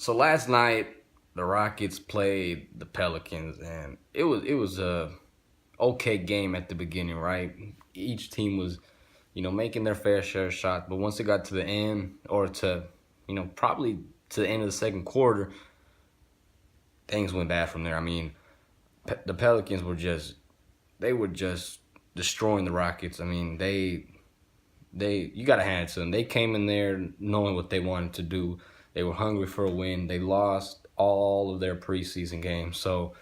So last night the Rockets played the Pelicans, and it was a okay game at the beginning, right? Each team was, making their fair share of shots, but once it got to the end, or to, probably to the end of the second quarter, things went bad from there. I mean, the Pelicans were just destroying the Rockets. I mean, they you gotta hand it to them. They came in there knowing what they wanted to do. They were hungry for a win. They lost all of their preseason games, so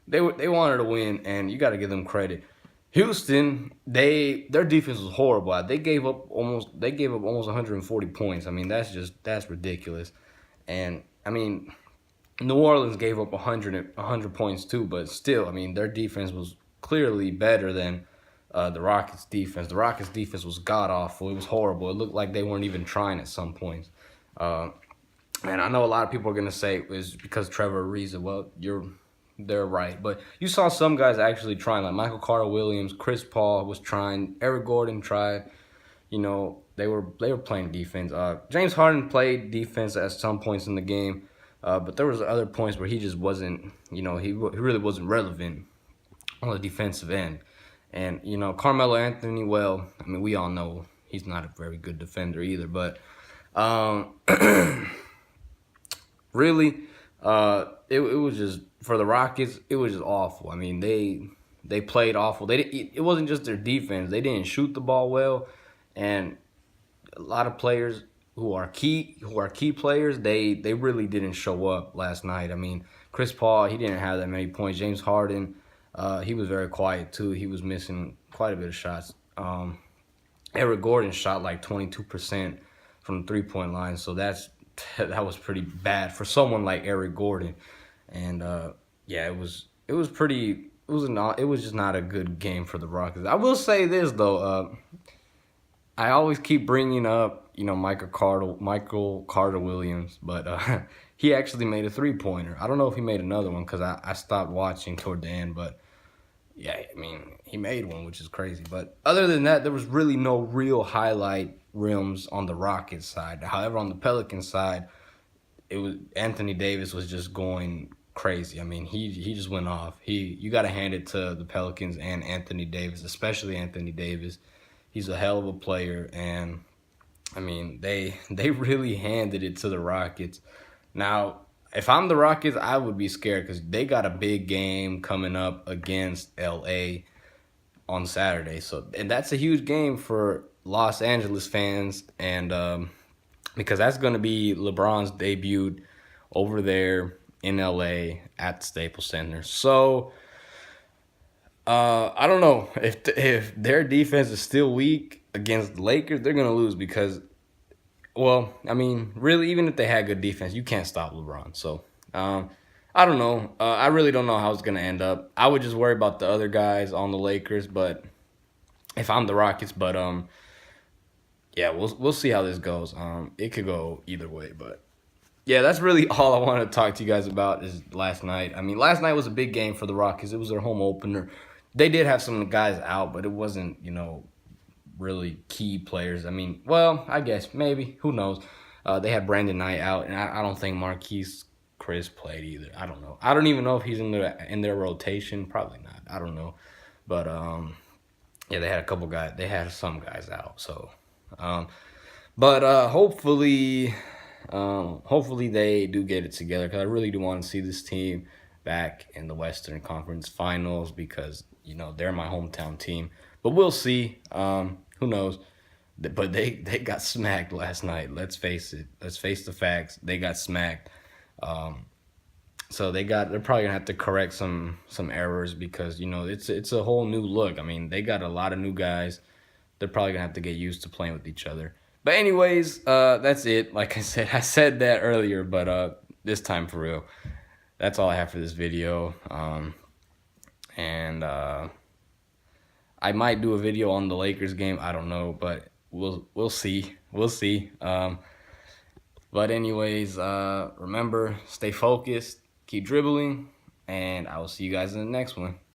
they wanted to win, and you got to give them credit. Houston, their defense was horrible. They gave up almost 140 points. I mean, that's ridiculous. And I mean, New Orleans gave up 100 points too, but still, I mean, their defense was clearly better than the Rockets' defense. The Rockets' defense was god awful. It was horrible. It looked like they weren't even trying at some points. Uh, and I know a lot of people are gonna say it was because Trevor Ariza. Well, they're right, but you saw some guys actually trying, like Michael Carter Williams, Chris Paul was trying, Eric Gordon tried. They were playing defense. James Harden played defense at some points in the game, but there was other points where he just wasn't. He really wasn't relevant on the defensive end. And Carmelo Anthony. Well, I mean, we all know he's not a very good defender either. But really, it was just for the Rockets. It was just awful. I mean, they played awful. It wasn't just their defense. They didn't shoot the ball well, and a lot of players who are key players, they really didn't show up last night. I mean, Chris Paul, he didn't have that many points. James Harden, he was very quiet too. He was missing quite a bit of shots. Eric Gordon shot like 22% from the 3-point line, so that was pretty bad for someone like Eric Gordon. And yeah, it was just not a good game for the Rockets. I will say this though, I always keep bringing up Michael Carter Williams, but he actually made a 3-pointer. I don't know if he made another one because I stopped watching toward the end, but yeah, I mean, he made one, which is crazy. But other than that, there was really no real highlight rims on the Rockets side. However, on the Pelicans side, it was Anthony Davis was just going crazy. I mean, he just went off. You got to hand it to the Pelicans and Anthony Davis, especially Anthony Davis. He's a hell of a player, and I mean, they really handed it to the Rockets. Now, if I'm the Rockets, I would be scared because they got a big game coming up against LA on Saturday. And that's a huge game for Los Angeles fans, and because that's going to be LeBron's debut over there in LA at the Staples Center. So I don't know if their defense is still weak against the Lakers, they're going to lose because, well, I mean, really, even if they had good defense, you can't stop LeBron. So, I don't know. I really don't know how it's going to end up. I would just worry about the other guys on the Lakers, but if I'm the Rockets, but yeah, we'll see how this goes. It could go either way, but yeah, that's really all I want to talk to you guys about is last night. I mean, last night was a big game for the Rockets. It was their home opener. They did have some guys out, but it wasn't, really key players. I mean, well, I guess maybe, who knows? They had Brandon Knight out, and I don't think Marquise Chris played either. I don't know. I don't even know if he's in their rotation. Probably not. I don't know. But yeah, they had a couple guys. They had some guys out. So, but hopefully they do get it together because I really do want to see this team back in the Western Conference Finals because they're my hometown team. But we'll see. Who knows? But they got smacked last night. Let's face it. Let's face the facts. They got smacked. So they're probably gonna have to correct some errors because it's a whole new look. I mean, they got a lot of new guys. They're probably gonna have to get used to playing with each other. But anyways, that's it. Like I said that earlier, but this time for real. That's all I have for this video. And I might do a video on the Lakers game. I don't know, but we'll see. We'll see. But anyways, remember, stay focused, keep dribbling, and I will see you guys in the next one.